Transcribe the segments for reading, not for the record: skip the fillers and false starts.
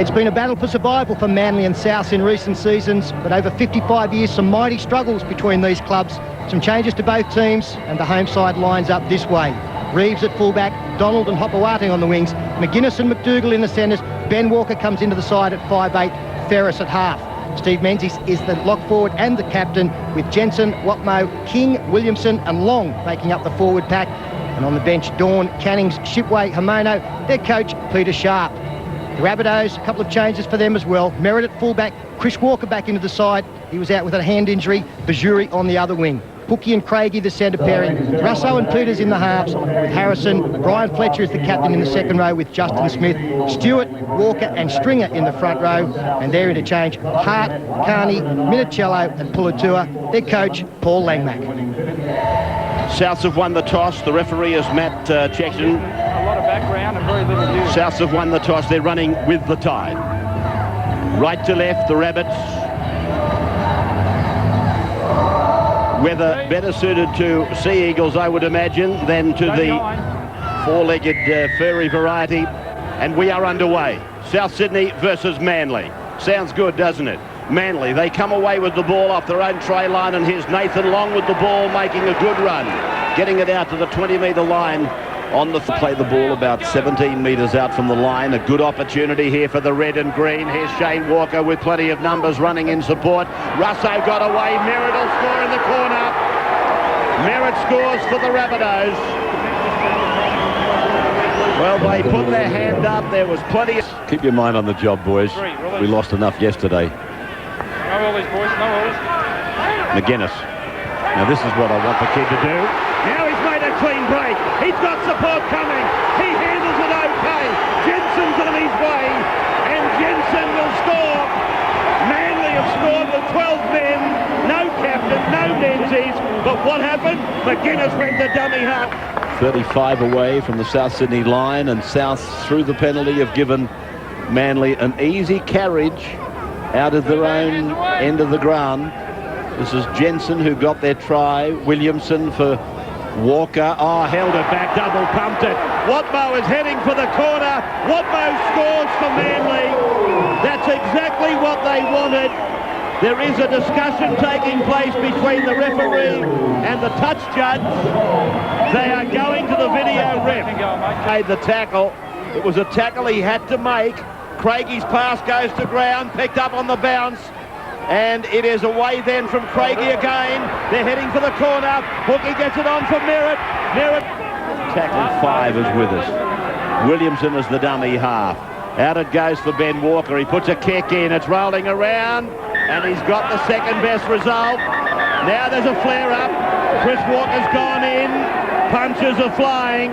It's been a battle for survival for Manly and South in recent seasons, but over 55 years, some mighty struggles between these clubs. Some changes to both teams, and the home side lines up this way. Reeves at fullback, Donald and Hopewati on the wings, McGuinness and McDougall in the centres. Ben Walker comes into the side at 5'8", Ferris at half. Steve Menzies is the lock forward and the captain, with Jensen, Watmough, King, Williamson and Long making up the forward pack. And on the bench, Dawn, Cannings, Shipway, Hamono, their coach, Peter Sharp. The Rabbitohs, a couple of changes for them as well. Merritt at fullback, Chris Walker back into the side. He was out with a hand injury. Bajuri on the other wing. Pookie and Craigie the centre pairing. Russo and Peters in the halves with Harrison. Brian Fletcher is the captain in the second row with Justin Smith. Stewart, Walker and Stringer in the front row. And their interchange, Hart, Carney, Minicello and Pulatua. Their coach, Paul Langmack. Souths have won the toss. The referee is Matt Checkton. A lot of background and very little view. Souths have won the toss. They're running with the tide. Right to left, the Rabbits. Whether better suited to Sea Eagles, I would imagine, than to the four-legged furry variety. And we are underway. South Sydney versus Manly. Sounds good, doesn't it? Manly, they come away with the ball off their own try line, and here's Nathan Long with the ball, making a good run, getting it out to the 20-metre line. On the play the ball about 17 metres out from the line. A good opportunity here for the red and green. Here's Shane Walker with plenty of numbers running in support. Russo got away. Merritt will score in the corner. Merritt scores for the Rabbitohs. Well, they put their hand up. There was plenty. Keep your mind on the job, boys. We lost enough yesterday. No ollies, boys. No ollies. McGuinness. Now this is what I want the kid to do. Now he's made a clean break. He's got support coming. He handles it okay. Jensen's on his way, and Jensen will score. Manly have scored with 12 men. No captain, no Menzies. But what happened? McGuinness went to dummy half. 35 away from the South Sydney line, and South, through the penalty, have given Manly an easy carriage out of their own end of the ground. This is Jensen who got their try. Williamson for Walker. Oh, held it back, double pumped it. Watmough is heading for the corner. Watmough scores for Manly. That's exactly what they wanted. There is a discussion taking place between the referee and the touch judge. They are going to the video ref. Made the tackle. It was a tackle he had to make. Craigie's pass goes to ground, picked up on the bounce. And it is away then from Craigie again. They're heading for the corner. Hookie gets it on for Merritt. Merritt. Tackle 5 is with us. Williamson is the dummy half. Out it goes for Ben Walker. He puts a kick in. It's rolling around. And he's got the second best result. Now there's a flare up. Chris Walker's gone in. Punches are flying.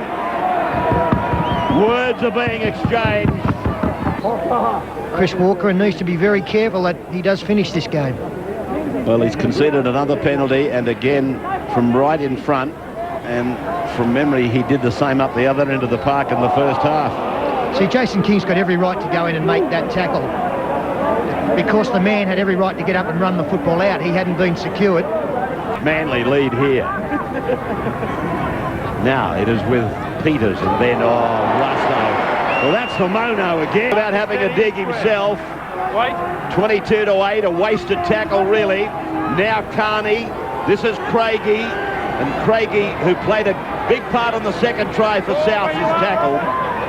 Words are being exchanged. Chris Walker needs to be very careful that he does finish this game. Well, he's conceded another penalty, and again from right in front, and from memory he did the same up the other end of the park in the first half. See, Jason King's got every right to go in and make that tackle, because the man had every right to get up and run the football out. He hadn't been secured. Manly lead here. Now it is with Peters, and then Russo. Well, that's Hamono again, about having a dig himself. 22-8, a wasted tackle, really. Now Carney. This is Craigie. And Craigie, who played a big part on the second try for South, is tackled.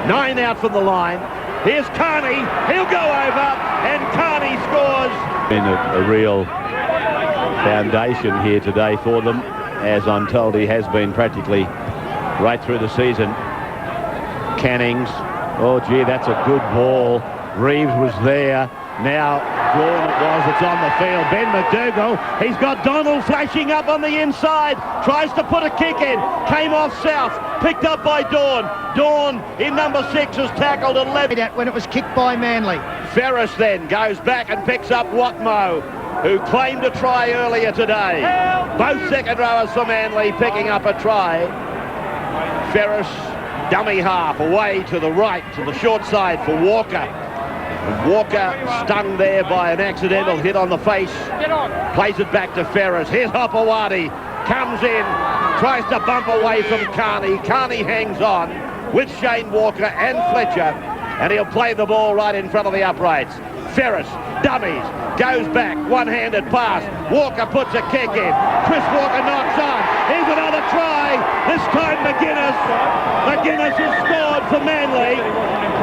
9 out from the line. Here's Carney. He'll go over, and Carney scores. Been a real foundation here today for them, as I'm told he has been practically right through the season. Cannings. Oh, gee, that's a good ball. Reeves was there. Now, Dawn it was. It's on the field. Ben McDougall. He's got Donald flashing up on the inside. Tries to put a kick in. Came off South. Picked up by Dawn. Dawn in number 6 is tackled at 11. When it was kicked by Manly. Ferris then goes back and picks up Watmough, who claimed a try earlier today. Both second rowers for Manly picking up a try. Ferris, dummy half, away to the right, to the short side for Walker. And Walker stung there by an accidental hit on the face. Plays it back to Ferris. Here's Hopewati. Comes in, tries to bump away from Carney. Carney hangs on with Shane Walker and Fletcher. and he'll play the ball right in front of the uprights. Ferris dummies, goes back, one-handed pass. Walker puts a kick in. Chris Walker knocks on. Here's another try. This time McGuinness. McGuinness has scored for Manly.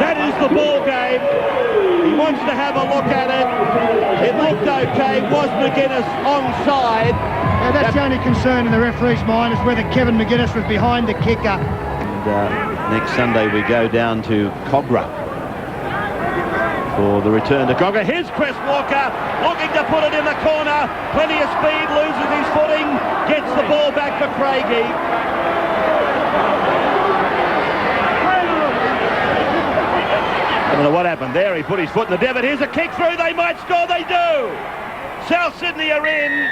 That is the ball game. He wants to have a look at it. It looked okay. Was McGuinness onside? Yeah, that's the only concern in the referee's mind is whether Kevin McGuinness was behind the kicker. And next Sunday we go down to Cogra for the return to Cogra. Here's Chris Walker looking to put it in the corner. Plenty of speed, loses his footing, gets the ball back for Craigie. I don't know what happened there. He put his foot in the divot. Here's a kick through. They might score. They do. South Sydney are in.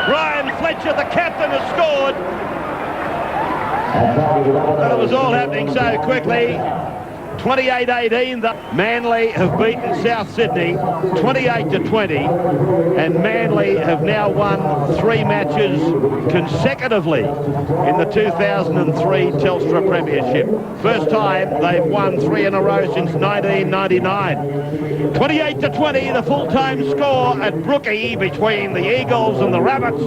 Brian Fletcher, the captain, has scored. But it was all happening so quickly. 28-18. Manly have beaten South Sydney 28-20, and Manly have now won 3 matches consecutively in the 2003 Telstra Premiership. First time they've won 3 in a row since 1999. 28-20, the full-time score at Brookie between the Eagles and the Rabbits.